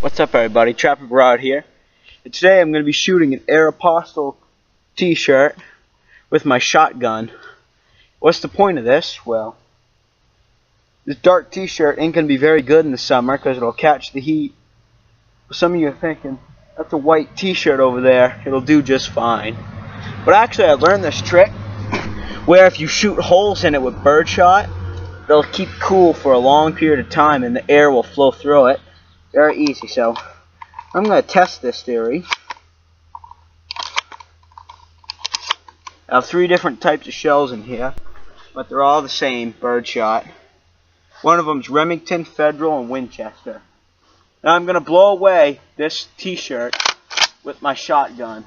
What's up, everybody? Trapper Broad here. And today I'm going to be shooting an Aeropostale t-shirt with my shotgun. What's the point of this? Well, this dark t-shirt ain't going to be very good in the summer because it'll catch the heat. Some of you are thinking, that's a white t-shirt over there. It'll do just fine. But actually, I learned this trick where if you shoot holes in it with birdshot, it'll keep cool for a long period of time and the air will flow through it. Very easy. So I'm going to test this theory. I have 3 different types of shells in here, but they're all the same, birdshot. One of them's Remington, Federal, and Winchester. Now I'm going to blow away this t-shirt with my shotgun.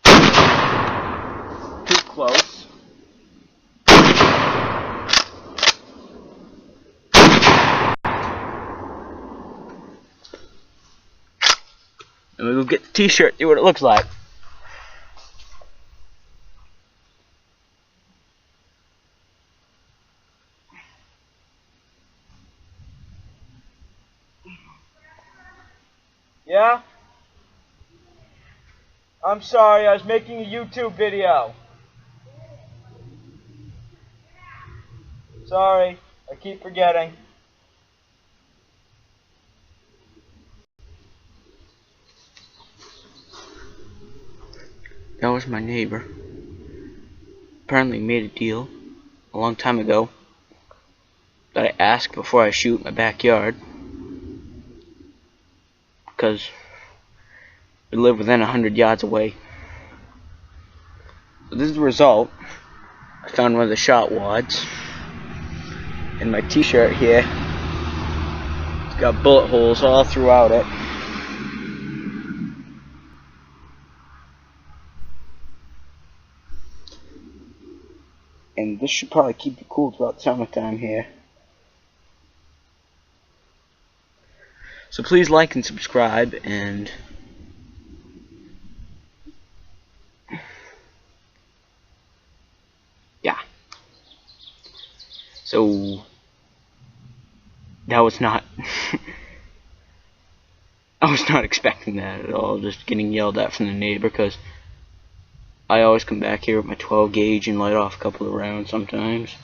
Too close. And we'll get the t-shirt, see what it looks like. Yeah? I'm sorry, I was making a YouTube video. Sorry, I keep forgetting. That was my neighbor. Apparently made a deal a long time ago that I ask before I shoot in my backyard, because we live within 100 yards away. So this is the result. I found one of the shot wads in my t-shirt here. It's got bullet holes all throughout it. And this should probably keep you cool throughout the summertime here. So please like and subscribe, and yeah. So that was not I was not expecting that at all, just getting yelled at from the neighbor, because I always come back here with my 12 gauge and light off a couple of rounds sometimes.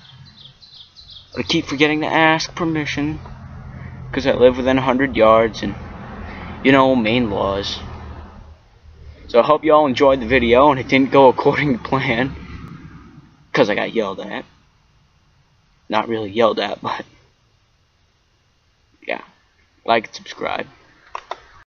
But I keep forgetting to ask permission, because I live within 100 yards and, you know, Maine laws. So I hope you all enjoyed the video and it didn't go according to plan, because I got yelled at. Not really yelled at, but yeah. Like and subscribe.